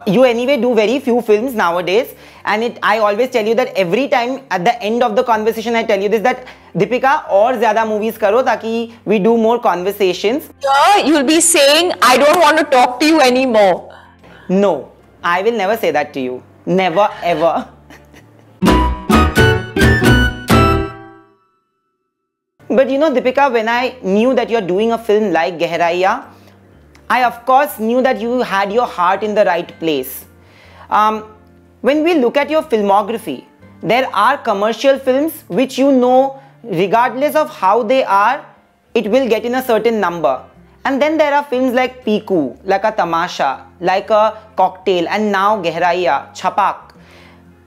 You anyway do very few films nowadays, and I always tell you that every time at the end of the conversation I tell you this, that Deepika और ज़्यादा movies करो ताकि we do more conversations. Yeah, you'll be saying I don't want to talk to you anymore. No, I will never say that to you. Never ever. But you know, Deepika, when I knew that you're doing a film like Gehraiyaan, I of course knew that you had your heart in the right place. When we look at your filmography, there are commercial films which you know, regardless of how they are, it will get in a certain number. And then there are films like Piku, like a Tamasha, like a Cocktail, and now Gehraiyaan, Chapak,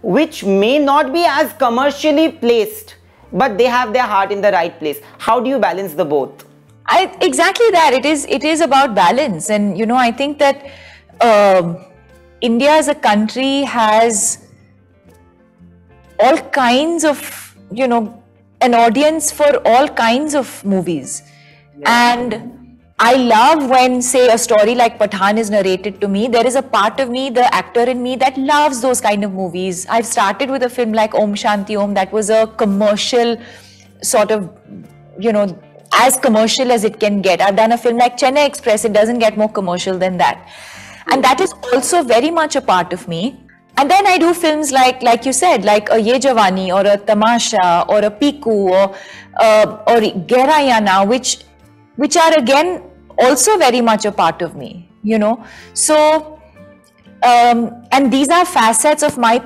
which may not be as commercially placed, but they have their heart in the right place. How do you balance the both? Exactly that. It is about balance. And, you know, I think that India as a country has all kinds of, you know, an audience for all kinds of movies. Yeah. And I love when, say, a story like Pathan is narrated to me. There is a part of me, the actor in me, that loves those kind of movies. I've started with a film like Om Shanti Om, that was a commercial sort of, you know, as commercial as it can get. I've done a film like Chennai Express. It doesn't get more commercial than that. And that is also very much a part of me. And then I do films like you said, like a Ye Jawani or a Tamasha or a Piku or Gehraiyaan now, which are again also very much a part of me, you know. So, and these are facets of my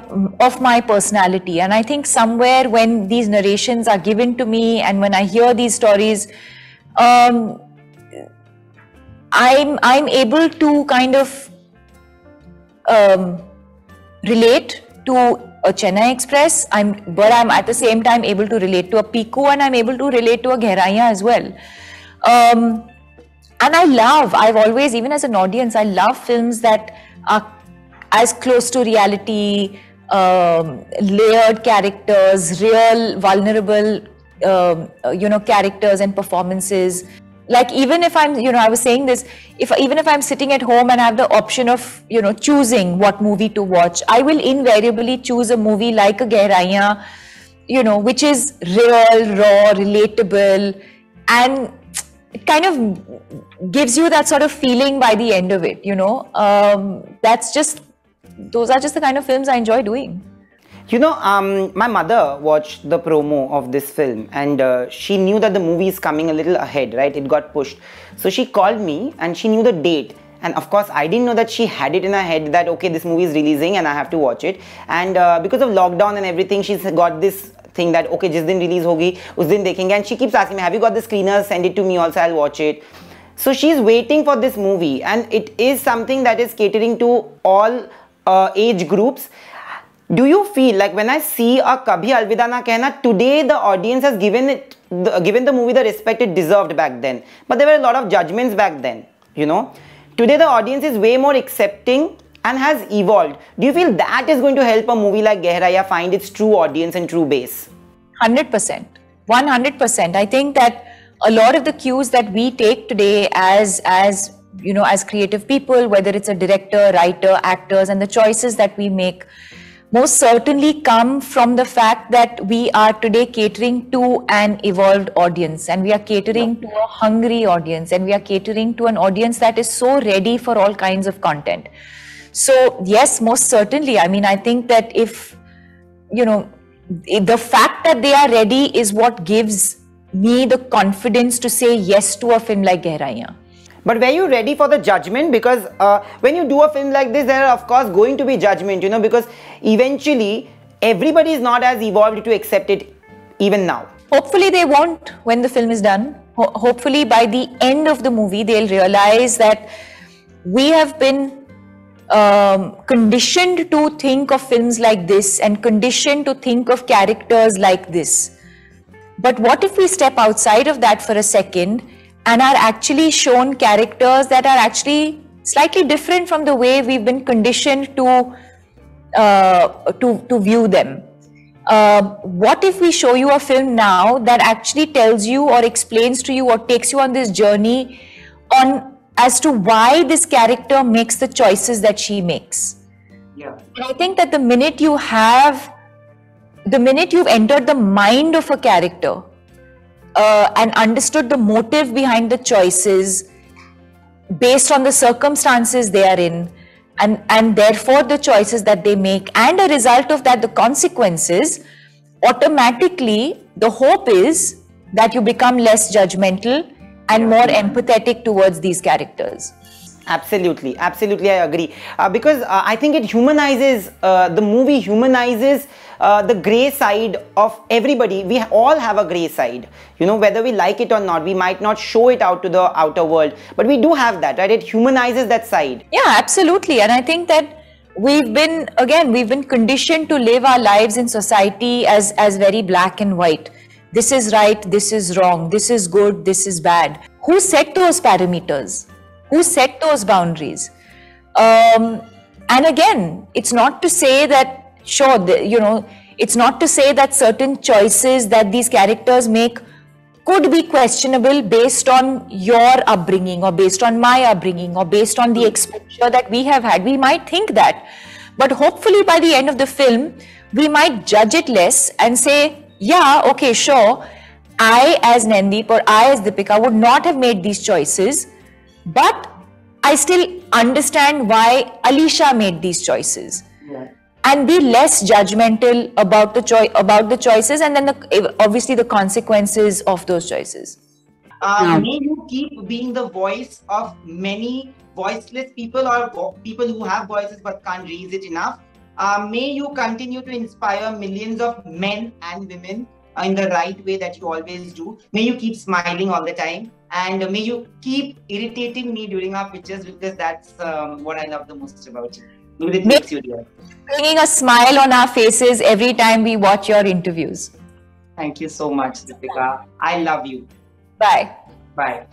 personality. And I think somewhere when these narrations are given to me and when I hear these stories, I'm able to kind of relate to a Chennai Express, but I'm at the same time able to relate to a Piku, and I'm able to relate to a Gehraiyaan as well. And I've always, even as an audience, I love films that are as close to reality, layered characters, real vulnerable, you know, characters and performances. Like even if I'm, you know, I was saying this, even if I'm sitting at home and I have the option of, you know, choosing what movie to watch, I will invariably choose a movie like a Gehraiyaan, you know, which is real, raw, relatable, and it kind of gives you that sort of feeling by the end of it, you know. Those are just the kind of films I enjoy doing. You know, my mother watched the promo of this film, and she knew that the movie is coming a little ahead, right? It got pushed. So she called me and she knew the date. And of course, I didn't know that she had it in her head that, okay, this movie is releasing and I have to watch it. And because of lockdown and everything, she's got this thing that, okay, jis din release hogi, us din dekhenge. And she keeps asking me, have you got the screeners? Send it to me also, I'll watch it. So she's waiting for this movie, and it is something that is catering to all age groups. Do you feel like when I see a Kabhi Alvida Na Kehna, today the audience has given the movie the respect it deserved back then, but there were a lot of judgments back then, you know. Today the audience is way more accepting and has evolved. Do you feel that is going to help a movie like Gehraiyaan find its true audience and true base? 100%, 100%. I think that a lot of the cues that we take today as you know, as creative people, whether it's a director, writer, actors, and the choices that we make, most certainly come from the fact that we are today catering to an evolved audience, and we are catering to a hungry audience, and we are catering to an audience that is so ready for all kinds of content. So yes, most certainly. I mean, I think that if, you know, the fact that they are ready is what gives me the confidence to say yes to a film like Gehraiyaan. But were you ready for the judgment? Because when you do a film like this, there are of course going to be judgment, you know, because eventually everybody is not as evolved to accept it even now. Hopefully they won't when the film is done. Hopefully by the end of the movie, they'll realize that we have been conditioned to think of films like this and conditioned to think of characters like this. But what if we step outside of that for a second and are actually shown characters that are actually slightly different from the way we've been conditioned to view them? What if we show you a film now that actually tells you or explains to you or takes you on this journey on as to why this character makes the choices that she makes? Yeah. And I think that the minute you've entered the mind of a character and understood the motive behind the choices based on the circumstances they are in, and therefore the choices that they make, and a result of that, the consequences, automatically the hope is that you become less judgmental and more empathetic towards these characters. Absolutely, absolutely, I agree. Because I think it humanizes, the movie humanizes the grey side of everybody. We all have a grey side, you know, whether we like it or not. We might not show it out to the outer world, but we do have that, right? It humanizes that side. Yeah, absolutely. And I think that we've been conditioned to live our lives in society as very black and white. This is right, this is wrong, this is good, this is bad. Who set those parameters? Who set those boundaries? And again, it's not to say that, it's not to say that certain choices that these characters make could be questionable based on your upbringing or based on my upbringing or based on the exposure that we have had. We might think that, but hopefully by the end of the film, we might judge it less and say, yeah, okay, sure, I as Nandeep or I as Deepika would not have made these choices, but I still understand why Alisha made these choices. Yeah. And be less judgmental about the choices, and then obviously the consequences of those choices. May you keep being the voice of many voiceless people or people who have voices but can't raise it enough. May you continue to inspire millions of men and women in the right way that you always do. May you keep smiling all the time, and may you keep irritating me during our pictures, because that's what I love the most about you. It makes you real. Bringing a smile on our faces every time we watch your interviews. Thank you so much, Deepika. I love you. Bye. Bye.